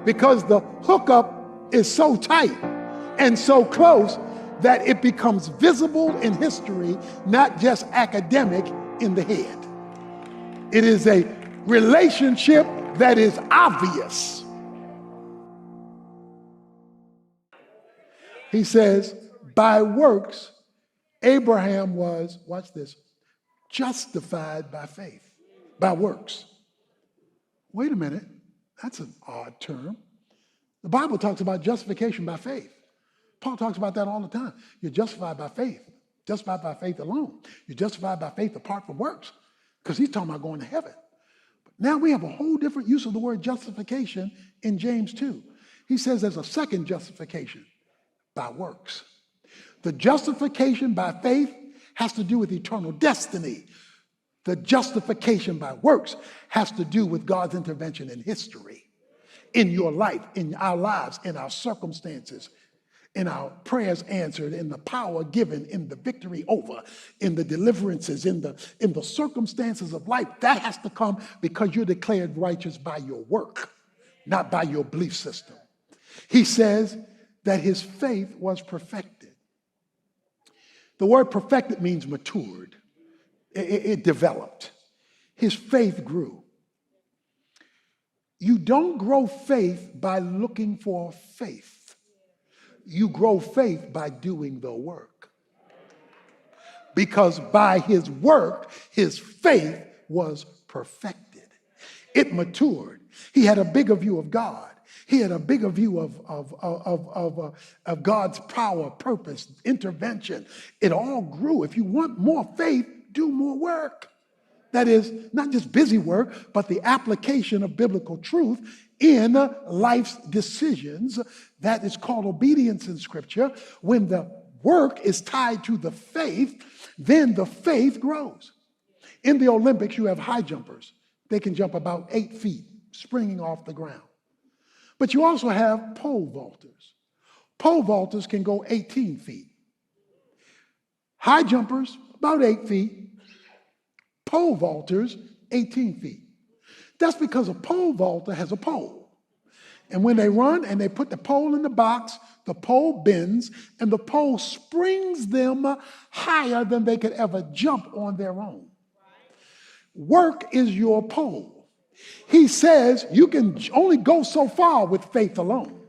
because the hookup is so tight and so close that it becomes visible in history, not just academic in the head. It is a relationship that is obvious. He says, by works, Abraham was, watch this, justified by faith, by works. Wait a minute, that's an odd term. The Bible talks about justification by faith. Paul talks about that all the time. You're justified by faith, justified by faith alone. You're justified by faith apart from works, because he's talking about going to heaven. But now we have a whole different use of the word justification in James 2. He says there's a second justification, by works. The justification by faith has to do with eternal destiny. The justification by works has to do with God's intervention in history, in your life, in our lives, in our circumstances, in our prayers answered, in the power given, in the victory over, in the deliverances, in the circumstances of life. That has to come because you're declared righteous by your work, not by your belief system. He says that his faith was perfected. The word perfected means matured. It developed. His faith grew. You don't grow faith by looking for faith. You grow faith by doing the work. Because by his work, his faith was perfected. It matured. He had a bigger view of God. He had a bigger view of God's power, purpose, intervention. It all grew. If you want more faith, do more work. That is not just busy work, but the application of biblical truth in life's decisions. That is called obedience in Scripture. When the work is tied to the faith, then the faith grows. In the Olympics, you have high jumpers. They can jump about 8 feet, springing off the ground. But you also have pole vaulters. Pole vaulters can go 18 feet. High jumpers, about 8 feet. Pole vaulters, 18 feet. That's because a pole vaulter has a pole. And when they run and they put the pole in the box, the pole bends and the pole springs them higher than they could ever jump on their own. Work is your pole. He says you can only go so far with faith alone.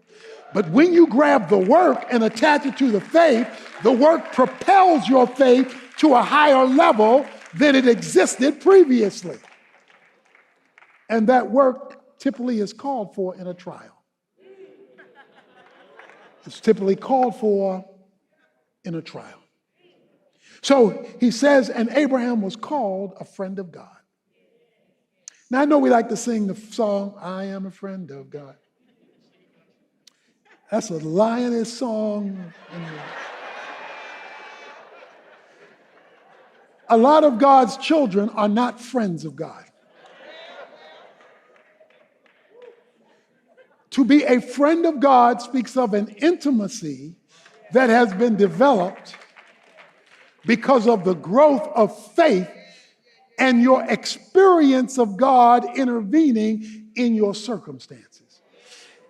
But when you grab the work and attach it to the work propels your faith to a higher level than it existed previously. And that work typically is called for in a trial. It's typically called for in a trial. So he says, and Abraham was called a friend of God. Now, I know we like to sing the song, I am a friend of God. That's a lioness song. A lot of God's children are not friends of God. To be a friend of God speaks of an intimacy that has been developed because of the growth of faith and your experience of God intervening in your circumstances.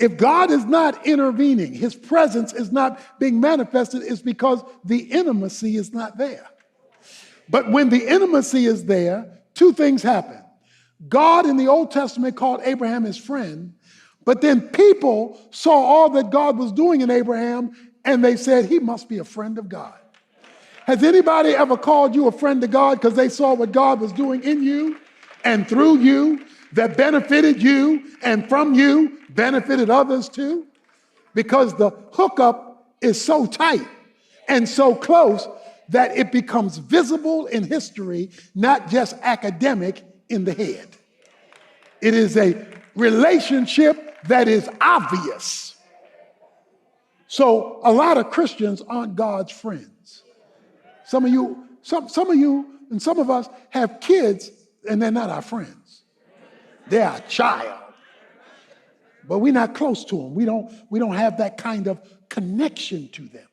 If God is not intervening, his presence is not being manifested, it's because the intimacy is not there. But when the intimacy is there, two things happen. God in the Old Testament called Abraham his friend, but then people saw all that God was doing in Abraham and they said, he must be a friend of God. Has anybody ever called you a friend of God because they saw what God was doing in you and through you that benefited you and from you benefited others too? Because the hookup is so tight and so close that it becomes visible in history, not just academic in the head. It is a relationship that is obvious. So a lot of Christians aren't God's friends. Some of you and some of us have kids and they're not our friends. They're our child. But we're not close to them. We don't have that kind of connection to them.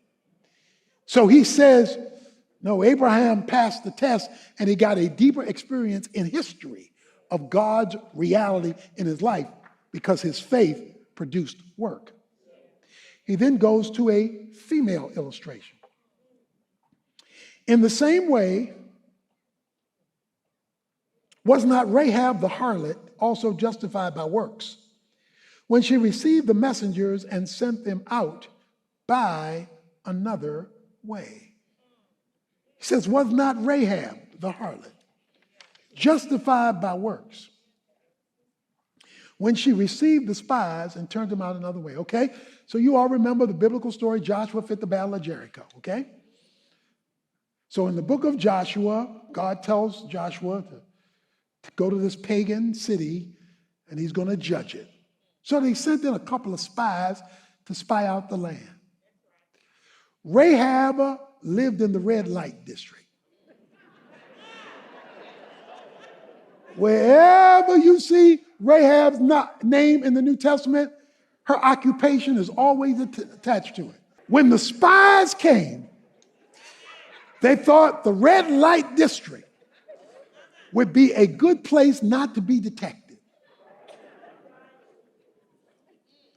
So he says, no, Abraham passed the test and he got a deeper experience in history of God's reality in his life because his faith produced work. He then goes to a female illustration. In the same way, was not Rahab the harlot also justified by works when she received the messengers and sent them out by another way? He says, was not Rahab the harlot justified by works when she received the spies and turned them out another way? Okay, so you all remember the biblical story, Joshua fit the battle of Jericho, okay? So in the book of Joshua, God tells Joshua to go to this pagan city and he's going to judge it. So they sent in a couple of spies to spy out the land. Rahab lived in the red light district. Wherever you see Rahab's name in the New Testament, her occupation is always attached to it. When the spies came, they thought the red light district would be a good place not to be detected.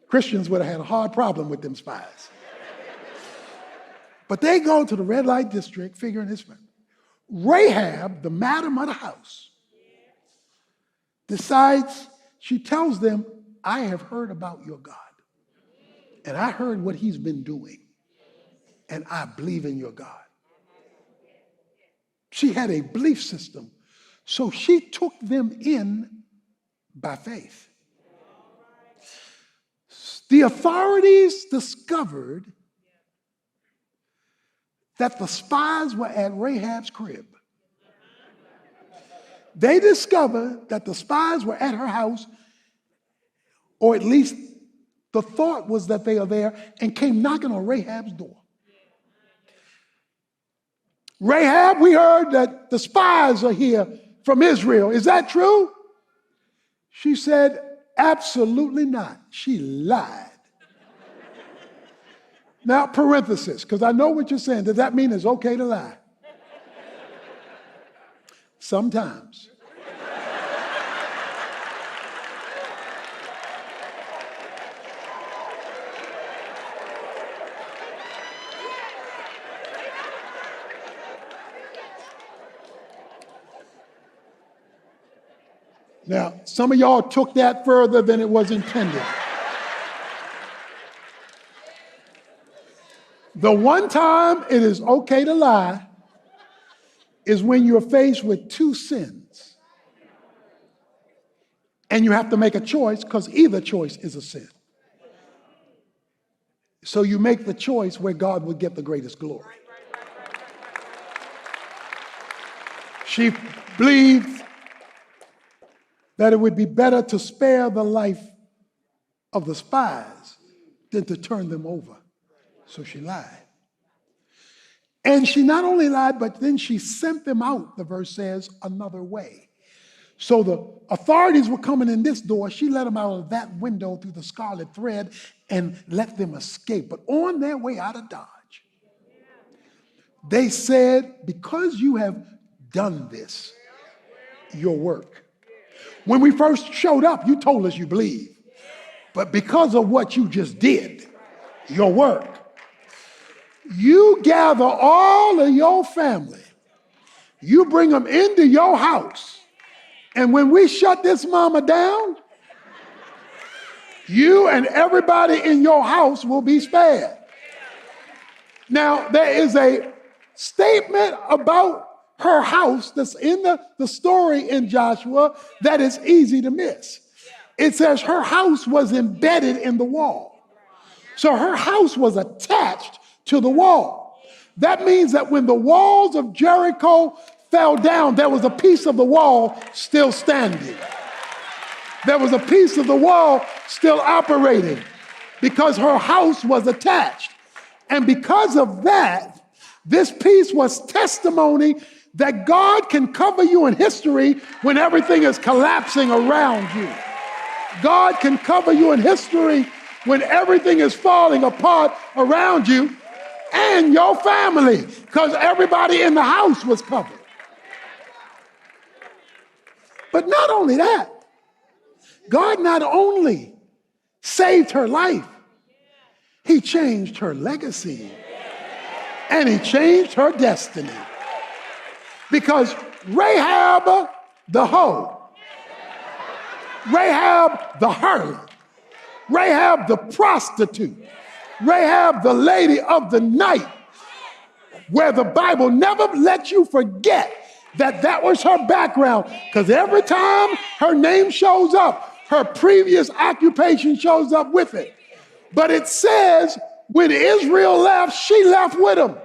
Christians would have had a hard problem with them spies. But they go to the red light district figuring this way. Rahab, the madam of the house, decides, she tells them, I have heard about your God. And I heard what he's been doing. And I believe in your God. She had a belief system. So she took them in by faith. The authorities discovered that the spies were at Rahab's crib. They discovered that the spies were at her house, or at least the thought was that they are there, and came knocking on Rahab's door. Rahab, we heard that the spies are here from Israel. Is that true? She said, absolutely not. She lied. Now, parenthesis, because I know what you're saying. Does that mean it's okay to lie? Sometimes. Now, some of y'all took that further than it was intended. The one time it is okay to lie is when you're faced with two sins. And you have to make a choice because either choice is a sin. So you make the choice where God will get the greatest glory. She believed that it would be better to spare the life of the spies than to turn them over. So she lied. And she not only lied, but then she sent them out, the verse says, another way. So the authorities were coming in this door. She let them out of that window through the scarlet thread and let them escape. But on their way out of Dodge, they said, because you have done this, your work. When we first showed up, you told us you believe. But because of what you just did, your work, you gather all of your family, you bring them into your house, and when we shut this mama down, you and everybody in your house will be spared. Now, there is a statement about her house that's in the story in Joshua that is easy to miss. It says her house was embedded in the wall. So her house was attached to the wall. That means that when the walls of Jericho fell down, there was a piece of the wall still standing. There was a piece of the wall still operating because her house was attached. And because of that, this piece was testimony that God can cover you in history when everything is collapsing around you. God can cover you in history when everything is falling apart around you and your family, because everybody in the house was covered. But not only that, God not only saved her life. He changed her legacy. And he changed her destiny. Because Rahab the hoe, Rahab the harlot, Rahab the prostitute, Rahab the lady of the night, where the Bible never lets you forget that that was her background, because every time her name shows up, her previous occupation shows up with it. But it says when Israel left, she left with him.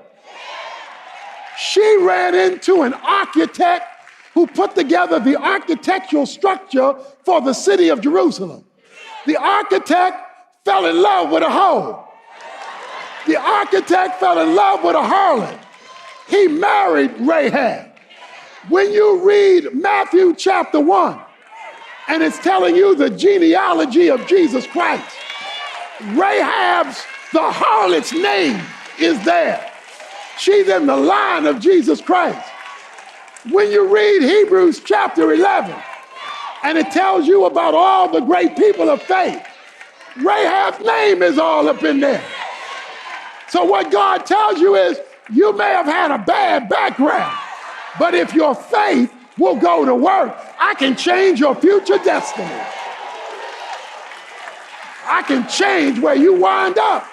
She ran into an architect who put together the architectural structure for the city of Jerusalem. The architect fell in love with a hoe. The architect fell in love with a harlot. He married Rahab. When you read Matthew chapter 1, and it's telling you the genealogy of Jesus Christ, Rahab's, the harlot's name is there. She's in the line of Jesus Christ. When you read Hebrews chapter 11, and it tells you about all the great people of faith, Rahab's name is all up in there. So what God tells you is, you may have had a bad background, but if your faith will go to work, I can change your future destiny. I can change where you wind up.